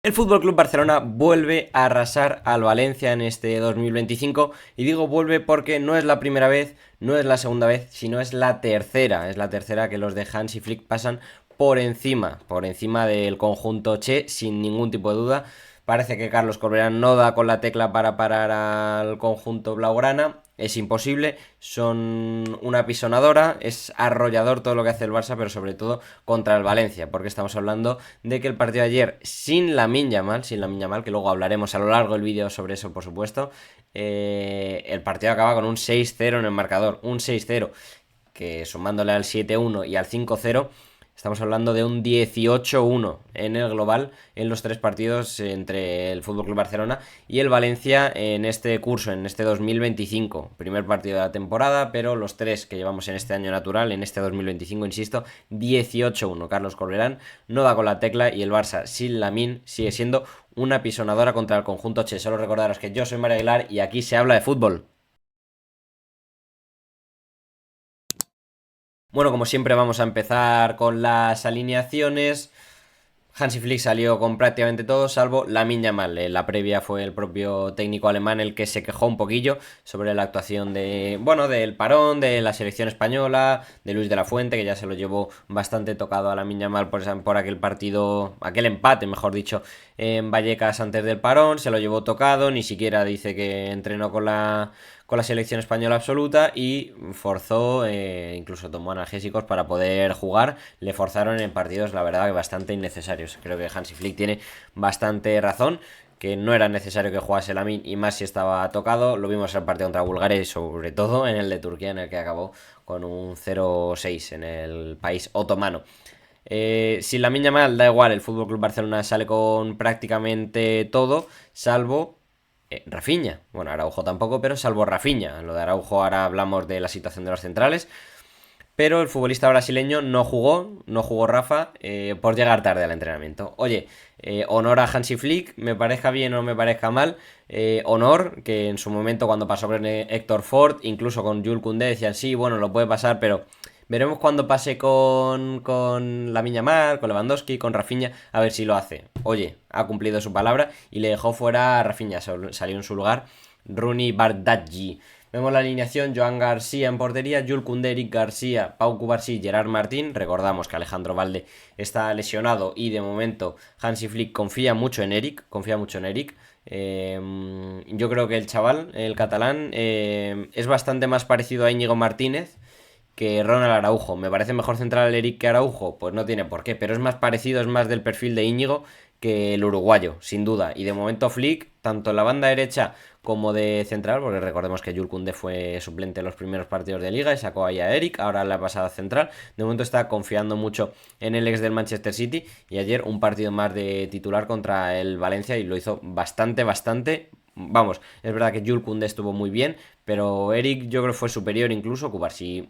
El Fútbol Club Barcelona vuelve a arrasar al Valencia en este 2025 y digo vuelve porque no es la primera vez, no es la segunda vez, sino es la tercera. Es la tercera que los de Hansi Flick pasan por encima del conjunto Che, sin ningún tipo de duda. Parece que Carlos Corberán no da con la tecla para parar al conjunto blaugrana. Es imposible, son una pisonadora, es arrollador todo lo que hace el Barça, pero sobre todo contra el Valencia, porque estamos hablando de que el partido de ayer, sin la Yamal, que luego hablaremos a lo largo del vídeo sobre eso, por supuesto, el partido acaba con un 6-0 en el marcador, un 6-0 que sumándole al 7-1 y al 5-0, estamos hablando de un 18-1 en el global en los tres partidos entre el FC Barcelona y el Valencia en este curso, en este 2025. Primer partido de la temporada, pero los tres que llevamos en este año natural, en este 2025, insisto, 18-1. Carlos Corberán no da con la tecla y el Barça sin Lamine sigue siendo una pisonadora contra el conjunto Che. Solo recordaros que yo soy Mario Aguilar y aquí se habla de fútbol. Bueno, como siempre vamos a empezar con las alineaciones. Hansi Flick salió con prácticamente todo, salvo Lamine Yamal. En la previa fue el propio técnico alemán el que se quejó un poquillo sobre la actuación del parón, de la selección española, de Luis de la Fuente, que ya se lo llevó bastante tocado a Lamine Yamal por aquel partido, aquel empate, mejor dicho, en Vallecas antes del parón, se lo llevó tocado, ni siquiera dice que entrenó con la selección española absoluta y forzó, incluso tomó analgésicos para poder jugar. Le forzaron en partidos, la verdad, que bastante innecesarios. Creo que Hansi Flick tiene bastante razón, que no era necesario que jugase Lamine y más si estaba tocado. Lo vimos en el partido contra Bulgaria y sobre todo en el de Turquía, en el que acabó con un 0-6 en el país otomano. Si la miña mal da igual, el Fútbol Club Barcelona sale con prácticamente todo, salvo Rafinha. Bueno, Araujo tampoco, pero salvo Rafinha. Lo de Araujo ahora hablamos de la situación de los centrales. Pero el futbolista brasileño no jugó Rafa por llegar tarde al entrenamiento. Oye, honor a Hansi Flick, me parezca bien o me parezca mal. Honor, que en su momento cuando pasó con Héctor Ford, incluso con Jules Koundé, decían sí, bueno, lo puede pasar, pero veremos cuando pase con Lamine Yamal, con Lewandowski, con Rafinha, a ver si lo hace. Oye, ha cumplido su palabra y le dejó fuera a Rafinha, salió en su lugar Rooney Bardghji. Vemos la alineación: Joan García en portería, Jules Koundé, Eric García, Pau Cubarsí, Gerard Martín. Recordamos que Alejandro Valde está lesionado y de momento Hansi Flick confía mucho en Eric. Yo creo que el chaval, el catalán, es bastante más parecido a Íñigo Martínez que Ronald Araujo. ¿Me parece mejor central Eric que Araujo? Pues no tiene por qué, pero es más parecido, es más del perfil de Íñigo que el uruguayo, sin duda. Y de momento Flick, tanto en la banda derecha como de central, porque recordemos que Jules Koundé fue suplente en los primeros partidos de liga y sacó ahí a Eric, ahora la pasada central. De momento está confiando mucho en el ex del Manchester City y ayer un partido más de titular contra el Valencia y lo hizo bastante. Vamos, es verdad que Jules Koundé estuvo muy bien, pero Eric yo creo fue superior incluso. Cubarsí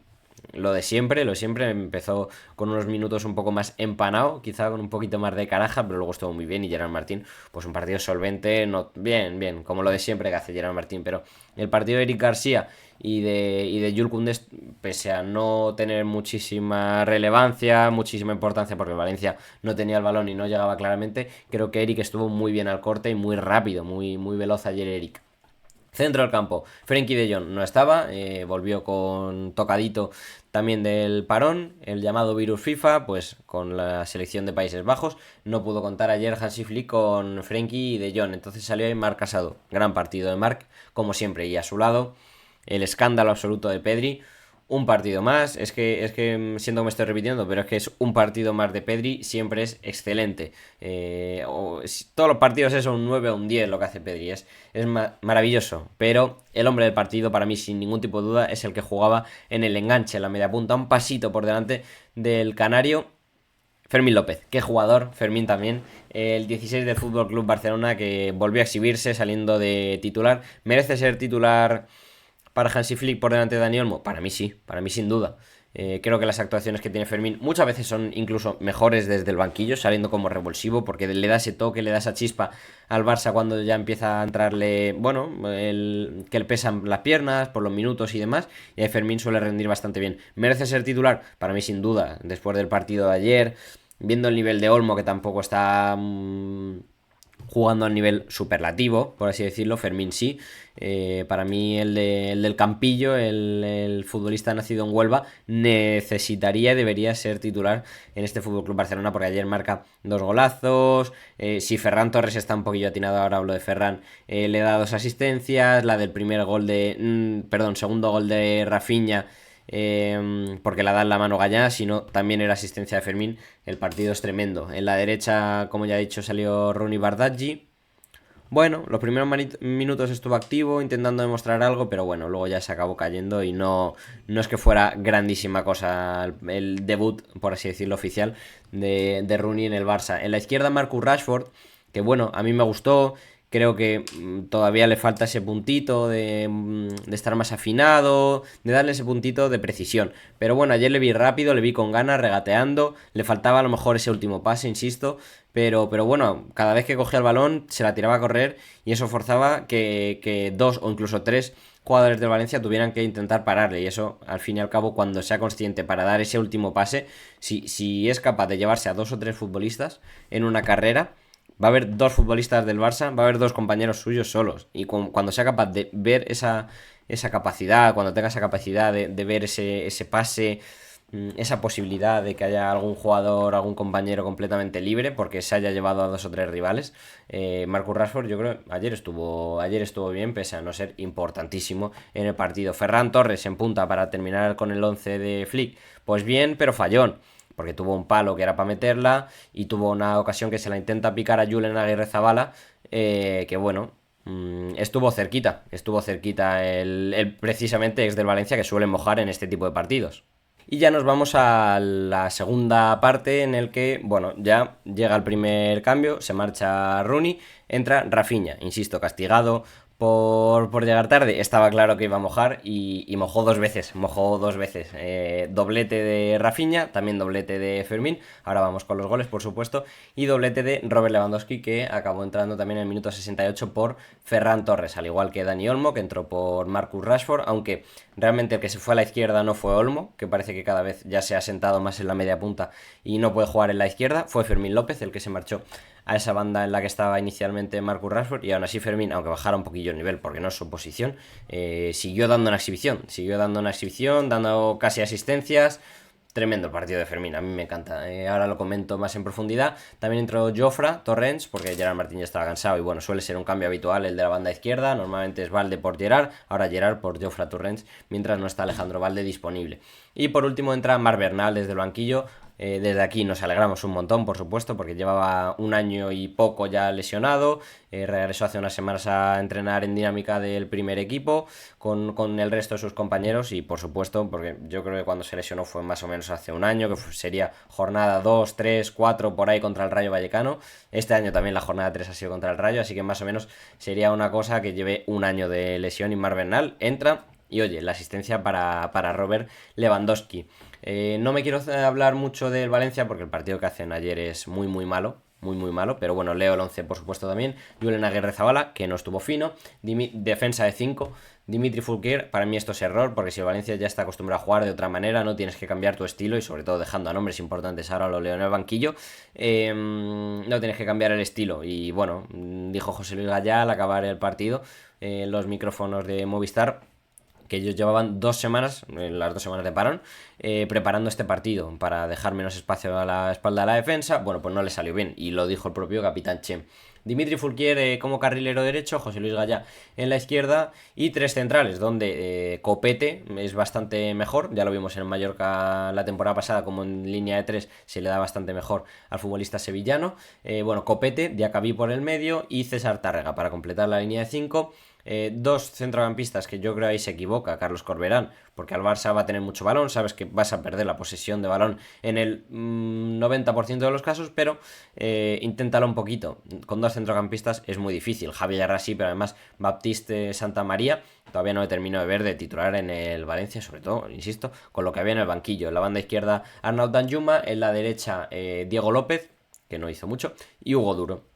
lo de siempre, empezó con unos minutos un poco más empanado, quizá con un poquito más de caraja, pero luego estuvo muy bien y Gerard Martín, pues un partido solvente, no, bien, como lo de siempre que hace Gerard Martín, pero el partido de Eric García y de Jules Koundé, pese a no tener muchísima relevancia, muchísima importancia, porque Valencia no tenía el balón y no llegaba claramente, creo que Eric estuvo muy bien al corte y muy rápido, muy veloz ayer Eric. Centro del campo, Frenkie de Jong no estaba, volvió con tocadito también del parón, el llamado virus FIFA, pues con la selección de Países Bajos, no pudo contar ayer Hansi Flick con Frenkie de Jong, entonces salió ahí Marc Casado, gran partido de Marc, como siempre, y a su lado el escándalo absoluto de Pedri, un partido más, siento que me estoy repitiendo, pero es que es un partido más de Pedri, siempre es excelente. Todos los partidos es un 9 o un 10 lo que hace Pedri, es maravilloso. Pero el hombre del partido, para mí, sin ningún tipo de duda, es el que jugaba en el enganche, en la media punta, un pasito por delante del canario. Fermín López, qué jugador, Fermín también, el 16 del Fútbol Club Barcelona que volvió a exhibirse saliendo de titular. ¿Merece ser titular para Hansi Flick por delante de Dani Olmo? Para mí sí, para mí sin duda. Creo que las actuaciones que tiene Fermín muchas veces son incluso mejores desde el banquillo, saliendo como revulsivo, porque le da ese toque, le da esa chispa al Barça cuando ya empieza a entrarle, bueno, que le pesan las piernas por los minutos y demás, y ahí Fermín suele rendir bastante bien. ¿Merece ser titular? Para mí sin duda, después del partido de ayer, viendo el nivel de Olmo, que tampoco está jugando a nivel superlativo, por así decirlo. Fermín sí. Para mí el del Campillo, el futbolista nacido en Huelva, necesitaría y debería ser titular en este FC Barcelona, porque ayer marca 2 golazos. Si Ferran Torres está un poquillo atinado, ahora hablo de Ferran, le da 2 asistencias. La del primer gol de... perdón, segundo gol de Rafinha, porque la da en la mano Gallá, sino también era asistencia de Fermín. El partido es tremendo. En la derecha, como ya he dicho, salió Rooney Bardghji. Bueno, los primeros minutos estuvo activo, intentando demostrar algo, pero bueno, luego ya se acabó cayendo y no es que fuera grandísima cosa el debut, por así decirlo, oficial de Rooney en el Barça. En la izquierda, Marcus Rashford, que bueno, a mí me gustó. Creo que todavía le falta ese puntito de estar más afinado, de darle ese puntito de precisión. Pero bueno, ayer le vi rápido, le vi con ganas, regateando. Le faltaba a lo mejor ese último pase, insisto. Pero bueno, cada vez que cogía el balón se la tiraba a correr y eso forzaba que 2 o incluso 3 jugadores del Valencia tuvieran que intentar pararle. Y eso, al fin y al cabo, cuando sea consciente para dar ese último pase, si es capaz de llevarse a 2 o 3 futbolistas en una carrera, va a haber 2 futbolistas del Barça, va a haber 2 compañeros suyos solos. Y cuando sea capaz de ver esa capacidad, cuando tenga esa capacidad de ver ese pase, esa posibilidad de que haya algún jugador, algún compañero completamente libre porque se haya llevado a 2 o 3 rivales. Marcus Rashford, yo creo, ayer estuvo bien, pese a no ser importantísimo en el partido. Ferran Torres en punta para terminar con el 11 de Flick, pues bien, pero fallón, porque tuvo un palo que era para meterla y tuvo una ocasión que se la intenta picar a Julen Aguirrezabala, que bueno, estuvo cerquita el precisamente ex del Valencia, que suele mojar en este tipo de partidos. Y ya nos vamos a la segunda parte en el que, bueno, ya llega el primer cambio, se marcha Rooney, entra Rafinha, insisto, castigado por llegar tarde. Estaba claro que iba a mojar y mojó 2 veces. Doblete de Rafinha, también doblete de Fermín. Ahora vamos con los goles, por supuesto. Y doblete de Robert Lewandowski, que acabó entrando también en el minuto 68 por Ferran Torres, al igual que Dani Olmo, que entró por Marcus Rashford, aunque realmente el que se fue a la izquierda no fue Olmo, que parece que cada vez ya se ha sentado más en la media punta y no puede jugar en la izquierda. Fue Fermín López el que se marchó a esa banda en la que estaba inicialmente Marcus Rashford, y aún así Fermín, aunque bajara un poquillo el nivel porque no es su posición, siguió dando una exhibición, dando casi asistencias. Tremendo el partido de Fermín, a mí me encanta. Ahora lo comento más en profundidad. También entró Jofre Torrens, porque Gerard Martín ya estaba cansado y bueno, suele ser un cambio habitual el de la banda izquierda. Normalmente es Valde por Gerard, ahora Gerard por Jofre Torrens, mientras no está Alejandro Valde disponible. Y por último entra Marc Bernal desde el banquillo. Desde aquí nos alegramos un montón, por supuesto, porque llevaba un año y poco ya lesionado. Regresó hace unas semanas a entrenar en dinámica del primer equipo con el resto de sus compañeros y, por supuesto, porque yo creo que cuando se lesionó fue más o menos hace un año, que sería jornada 2, 3, 4 por ahí contra el Rayo Vallecano. Este año también la jornada 3 ha sido contra el Rayo, así que más o menos sería una cosa que lleve un año de lesión. Y Marc Bernal entra y, oye, la asistencia para Robert Lewandowski. No me quiero hablar mucho del Valencia porque el partido que hacen ayer es muy muy malo, muy muy malo, pero bueno, leo el 11 por supuesto también. Julen Aguirrezabala, que no estuvo fino. Defensa de 5, Dimitri Fulquier. Para mí esto es error, porque si el Valencia ya está acostumbrado a jugar de otra manera, no tienes que cambiar tu estilo, y sobre todo dejando a nombres importantes, ahora lo leo en el banquillo. No tienes que cambiar el estilo. Y bueno, dijo José Luis Gallá al acabar el partido en los micrófonos de Movistar, que ellos llevaban 2 semanas, las 2 semanas de parón, preparando este partido para dejar menos espacio a la espalda de la defensa. Bueno, pues no le salió bien, y lo dijo el propio capitán Chem. Dimitri Fulquier como carrilero derecho, José Luis Gallá en la izquierda, y 3 centrales, donde Copete es bastante mejor. Ya lo vimos en Mallorca la temporada pasada, como en línea de 3 se le da bastante mejor al futbolista sevillano. Bueno, Copete, Diacabí por el medio y César Tárrega para completar la línea de 5. 2 centrocampistas que yo creo ahí se equivoca Carlos Corberán, porque al Barça va a tener mucho balón, sabes que vas a perder la posesión de balón en el 90% de los casos, pero inténtalo un poquito. Con 2 centrocampistas es muy difícil. Javi Guerra sí, pero además Baptiste Santa María todavía no le termino de ver de titular en el Valencia, sobre todo, insisto, con lo que había en el banquillo. En la banda izquierda Arnaud Danjuma, en la derecha Diego López, que no hizo mucho, y Hugo Duro.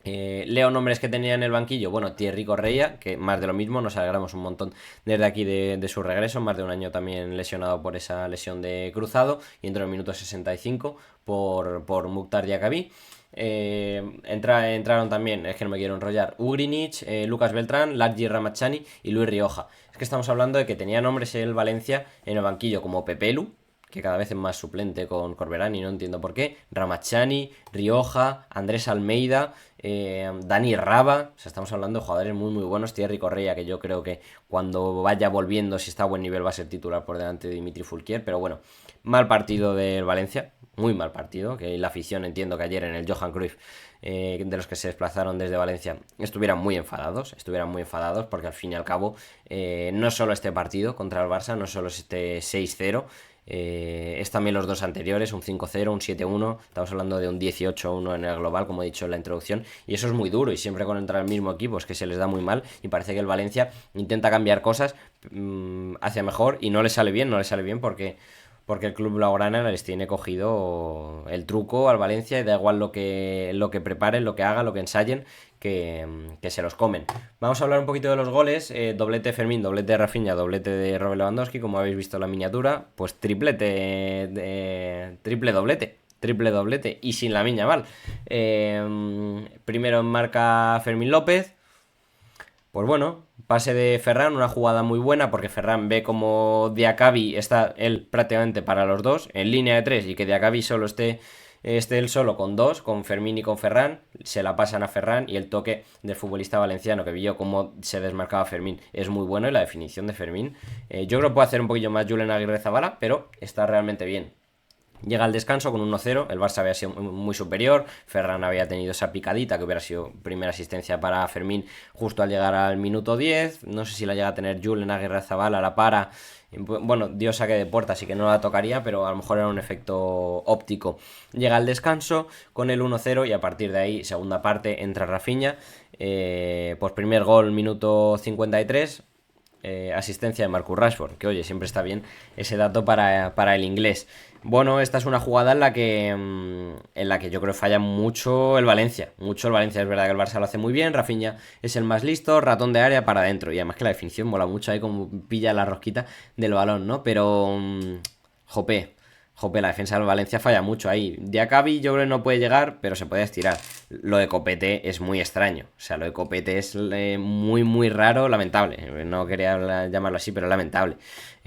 Leo nombres que tenía en el banquillo. Bueno, Thierry Correia, que más de lo mismo, nos alegramos un montón desde aquí de su regreso. Más de un año también lesionado por esa lesión de cruzado, y entró en el minuto 65 por Mukhtar Diakabí. Entraron también, es que no me quiero enrollar, Ugrinic, Lucas Beltrán, Ladji Ramachani y Luis Rioja. Es que estamos hablando de que tenía nombres el Valencia en el banquillo como Pepelu, que cada vez es más suplente con Corberani, no entiendo por qué, Ramachani, Rioja, Andrés Almeida, Dani Raba, o sea, estamos hablando de jugadores muy muy buenos, Thierry Correia, que yo creo que cuando vaya volviendo, si está a buen nivel, va a ser titular por delante de Dimitri Fulquier, pero bueno, mal partido del Valencia, muy mal partido, que la afición entiendo que ayer en el Johan Cruyff, de los que se desplazaron desde Valencia, estuvieran muy enfadados porque al fin y al cabo no solo este partido contra el Barça, no solo este 6-0, es también los dos anteriores, un 5-0, un 7-1, estamos hablando de un 18-1 en el global, como he dicho en la introducción, y eso es muy duro, y siempre contra el mismo equipo es que se les da muy mal, y parece que el Valencia intenta cambiar cosas hacia mejor, y no le sale bien porque el club blaugrana les tiene cogido el truco al Valencia y da igual lo que preparen, lo que hagan, lo que ensayen, que se los comen. Vamos a hablar un poquito de los goles. Doblete de Fermín, doblete de Rafinha, doblete de Robert Lewandowski, como habéis visto en la miniatura. Pues triple doblete. Triple doblete y sin la miña mal. Primero en marca Fermín López. Pues bueno, pase de Ferran, una jugada muy buena porque Ferran ve como Diakabi está él prácticamente para los dos en línea de tres y que Diakabi solo esté él solo con dos, con Fermín y con Ferran, se la pasan a Ferran y el toque del futbolista valenciano que vio cómo se desmarcaba Fermín es muy bueno y la definición de Fermín yo creo que puede hacer un poquillo más Julen Aguirre Zabala, pero está realmente bien. Llega al descanso con 1-0, el Barça había sido muy superior, Ferran había tenido esa picadita que hubiera sido primera asistencia para Fermín justo al llegar al minuto 10, no sé si la llega a tener Julen Aguirre Zabala, la para, bueno, dio saque de puerta, así que no la tocaría, pero a lo mejor era un efecto óptico. Llega al descanso con el 1-0 y a partir de ahí, segunda parte, entra Rafinha, pues primer gol, minuto 53, asistencia de Marcus Rashford, que oye, siempre está bien ese dato para el inglés. Bueno, esta es una jugada en la que yo creo falla mucho el Valencia. Mucho el Valencia, es verdad que el Barça lo hace muy bien. Rafinha es el más listo, ratón de área para adentro. Y además que la definición mola mucho ahí como pilla la rosquita del balón, ¿no? Pero, jope, la defensa del Valencia falla mucho ahí. Diakabi yo creo que no puede llegar, pero se puede estirar. Lo de Copete es muy extraño. O sea, lo de Copete es muy, muy raro, lamentable. No quería llamarlo así, pero lamentable.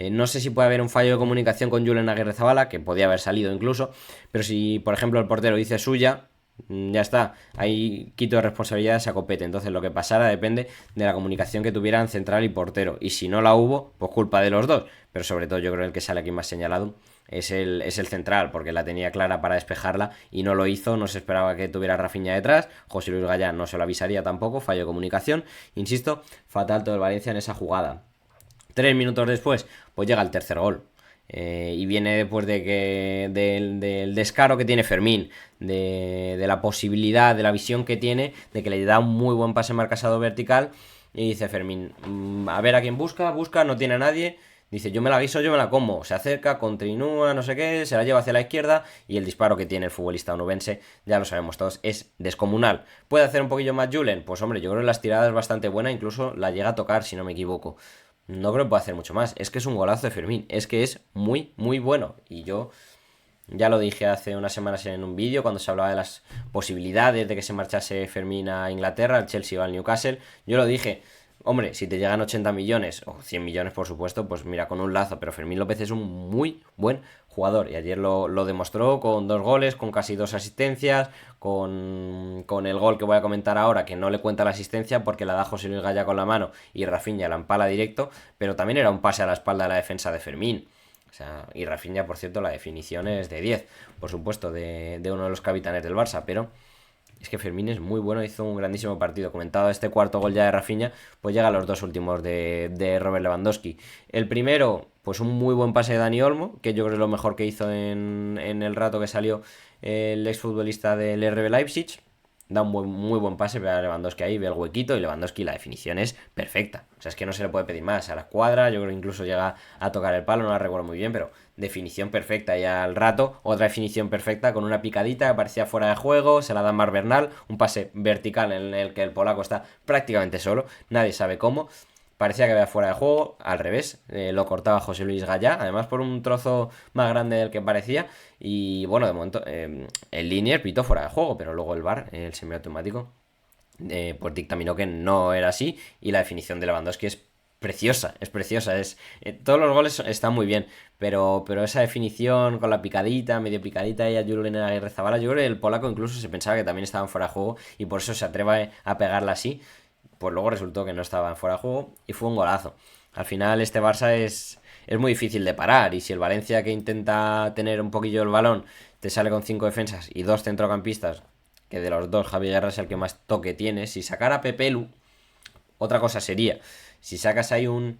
No sé si puede haber un fallo de comunicación con Julen Aguirre Zabala, que podía haber salido incluso. Pero si, por ejemplo, el portero dice suya, ya está, ahí quito de responsabilidades a Copete. Entonces lo que pasara depende de la comunicación que tuvieran central y portero. Y si no la hubo, pues culpa de los dos. Pero sobre todo yo creo que el que sale aquí más señalado es el central, porque la tenía clara para despejarla y no lo hizo, no se esperaba que tuviera Rafinha detrás, José Luis Gallá no se lo avisaría tampoco, fallo de comunicación, insisto, fatal todo el Valencia en esa jugada. 3 minutos después, pues llega el tercer gol. Y viene después del descaro que tiene Fermín, de la posibilidad, de la visión que tiene, de que le da un muy buen pase marcasado vertical. Y dice Fermín, a ver a quién busca, no tiene a nadie. Dice, yo me la guiso, yo me la como. Se acerca, continúa, no sé qué, se la lleva hacia la izquierda y el disparo que tiene el futbolista onubense, ya lo sabemos todos, es descomunal. ¿Puede hacer un poquillo más Julen? Pues hombre, yo creo que las tiradas es bastante buena, incluso la llega a tocar, si no me equivoco. No creo que pueda hacer mucho más. Es que es un golazo de Fermín. Es que es muy, muy bueno. Y yo ya lo dije hace unas semanas en un vídeo cuando se hablaba de las posibilidades de que se marchase Fermín a Inglaterra, al Chelsea o al Newcastle. Yo lo dije. Hombre, si te llegan 80 millones o 100 millones, por supuesto, pues mira, con un lazo. Pero Fermín López es un muy buen jugador. Y ayer lo demostró con 2 goles, con casi 2 asistencias, con el gol que voy a comentar ahora, que no le cuenta la asistencia porque la da José Luis Gallá con la mano y Rafinha la empala directo. Pero también era un pase a la espalda de la defensa de Fermín. O sea, y Rafinha, por cierto, la definición es de 10, por supuesto, de uno de los capitanes del Barça. Pero es que Fermín es muy bueno, hizo un grandísimo partido. Comentado este cuarto gol ya de Rafinha, pues llega a los 2 últimos de Robert Lewandowski. El primero, pues un muy buen pase de Dani Olmo, que yo creo que es lo mejor que hizo en el rato que salió el exfutbolista del RB Leipzig. Da un muy buen pase, ve a Lewandowski ahí, ve el huequito y Lewandowski la definición es perfecta. O sea, es que no se le puede pedir más. A la escuadra, yo creo que incluso llega a tocar el palo, no la recuerdo muy bien, pero definición perfecta. Y al rato, otra definición perfecta con una picadita que parecía fuera de juego, se la da Mar Bernal, un pase vertical en el que el polaco está prácticamente solo, nadie sabe cómo. parecía que había fuera de juego, al revés, lo cortaba José Luis Gallá, además por un trozo más grande del que parecía, y bueno, de momento el Liniers pitó fuera de juego, pero luego el VAR, el semiautomático, pues dictaminó que no era así, y la definición de Lewandowski es preciosa, todos los goles están muy bien, pero esa definición con la picadita, medio picadita y a Julen Aguirrezabala, yo creo que el polaco incluso se pensaba que también estaban fuera de juego y por eso se atreve a pegarla así, pues luego resultó que no estaban fuera de juego y fue un golazo. Al final este Barça es muy difícil de parar y si el Valencia que intenta tener un poquillo el balón te sale con 5 defensas y 2 centrocampistas, que de los dos Javi Guerra es el que más toque tiene, si sacara a Pepelu, otra cosa sería, si sacas ahí un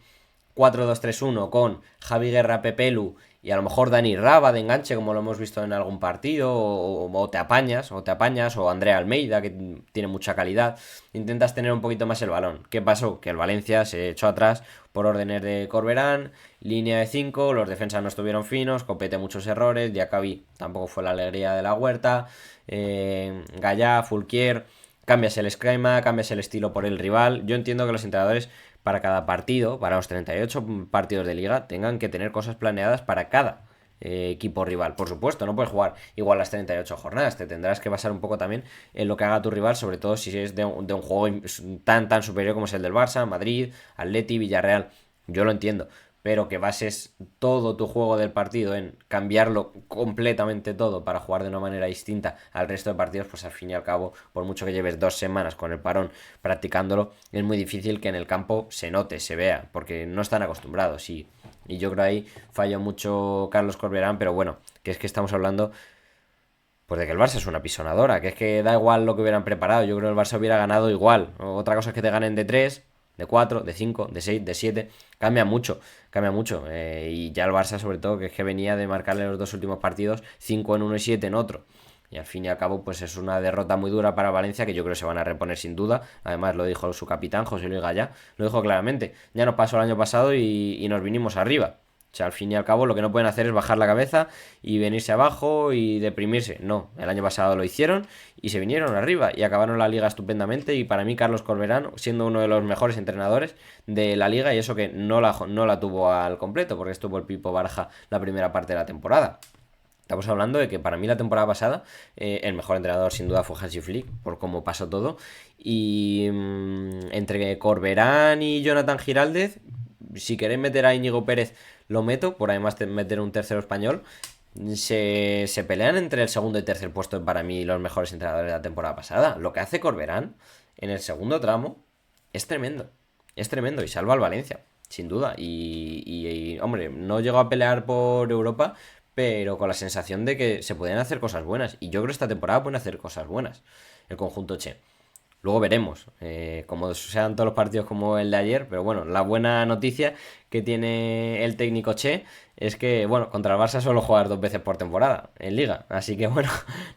4-2-3-1 con Javi Guerra, Pepelu y a lo mejor Dani Raba de enganche, como lo hemos visto en algún partido, o te apañas, o Andrea Almeida, que tiene mucha calidad, intentas tener un poquito más el balón. ¿Qué pasó? Que el Valencia se echó atrás por órdenes de Corberán, línea de 5, los defensas no estuvieron finos, Copete muchos errores, Diacabí tampoco fue la alegría de la Huerta, Gallá, Fulquier, cambias el esquema, cambias el estilo por el rival. Yo entiendo que los entrenadores para cada partido, para los 38 partidos de liga, tengan que tener cosas planeadas para cada equipo rival. Por supuesto, no puedes jugar igual las 38 jornadas, te tendrás que basar un poco también en lo que haga tu rival, sobre todo si es de un juego tan superior como es el del Barça, Madrid, Atleti, Villarreal. Yo lo entiendo, pero que bases todo tu juego del partido en cambiarlo completamente todo para jugar de una manera distinta al resto de partidos, pues al fin y al cabo, por mucho que lleves 2 semanas con el parón practicándolo, es muy difícil que en el campo se note, se vea, porque no están acostumbrados. Y yo creo ahí falló mucho Carlos Corberán, pero bueno, que es que estamos hablando pues de que el Barça es una pisonadora, que es que da igual lo que hubieran preparado, yo creo que el Barça hubiera ganado igual. Otra cosa es que te ganen de 3, de 4, de 5, de 6, de 7, cambia mucho, cambia mucho. Y ya el Barça sobre todo, que es que venía de marcarle los 2 últimos partidos, 5 en uno y 7 en otro. Y al fin y al cabo, pues es una derrota muy dura para Valencia, que yo creo que se van a reponer sin duda. Además, lo dijo su capitán, José Luis Gallá, lo dijo claramente. Ya nos pasó el año pasado y nos vinimos arriba. O sea, al fin y al cabo lo que no pueden hacer es bajar la cabeza y venirse abajo y deprimirse. No, el año pasado lo hicieron y se vinieron arriba y acabaron la liga estupendamente. Y para mí Carlos Corberán, siendo uno de los mejores entrenadores de la liga, y eso que no la tuvo al completo, porque estuvo el Pipo Barja la primera parte de la temporada. Estamos hablando de que para mí la temporada pasada el mejor entrenador sin duda fue Hansi Flick, por cómo pasó todo. Y entre Corberán y Jonathan Giraldez, si queréis meter a Íñigo Pérez, lo meto, por además de meter un tercero español. Se pelean entre el segundo y tercer puesto para mí los mejores entrenadores de la temporada pasada. Lo que hace Corberán en el segundo tramo es tremendo. Es tremendo y salva al Valencia, sin duda. Hombre, no llegó a pelear por Europa, pero con la sensación de que se pueden hacer cosas buenas. Y yo creo que esta temporada pueden hacer cosas buenas el conjunto Che. Luego veremos, como sean todos los partidos como el de ayer, pero bueno, la buena noticia que tiene el técnico Che es que, bueno, contra el Barça solo jugar 2 veces por temporada en Liga, así que bueno,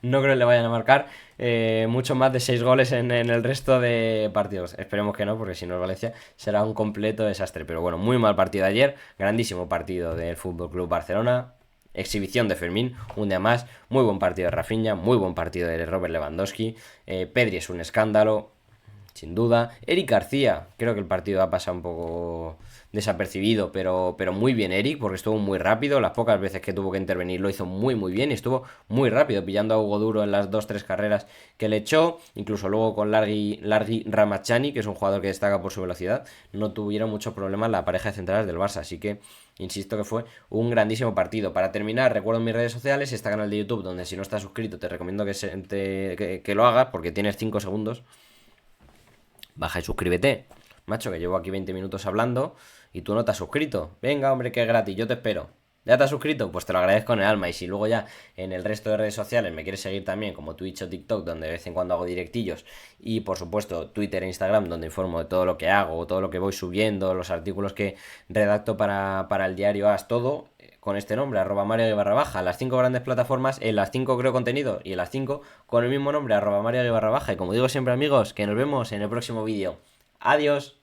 no creo que le vayan a marcar mucho más de 6 goles en el resto de partidos. Esperemos que no, porque si no el Valencia será un completo desastre, pero bueno, muy mal partido de ayer, grandísimo partido del Fútbol Club Barcelona. Exhibición de Fermín, un día más, muy buen partido de Rafinha, muy buen partido de Robert Lewandowski, Pedri es un escándalo, sin duda, Eric García, creo que el partido ha pasado un poco desapercibido, pero muy bien Eric, porque estuvo muy rápido, las pocas veces que tuvo que intervenir lo hizo muy bien y estuvo muy rápido, pillando a Hugo Duro en las 2-3 carreras que le echó, incluso luego con Largi Ramachani, que es un jugador que destaca por su velocidad, no tuvieron muchos problemas la pareja de centrales del Barça, así que insisto que fue un grandísimo partido. Para terminar, recuerdo en mis redes sociales, este canal de YouTube, donde si no estás suscrito te recomiendo que lo hagas, porque tienes 5 segundos. Baja y suscríbete. Macho, que llevo aquí 20 minutos hablando y tú no te has suscrito. Venga, hombre, que es gratis, yo te espero. ¿Ya te has suscrito? Pues te lo agradezco en el alma. Y si luego ya en el resto de redes sociales me quieres seguir también, como Twitch o TikTok, donde de vez en cuando hago directillos, y por supuesto Twitter e Instagram, donde informo de todo lo que hago, todo lo que voy subiendo, los artículos que redacto para el diario AS, todo con este nombre, @Mario_, las 5 grandes plataformas, en las 5 creo contenido y en las 5 con el mismo nombre, @Mario_. Y como digo siempre amigos, que nos vemos en el próximo vídeo. Adiós.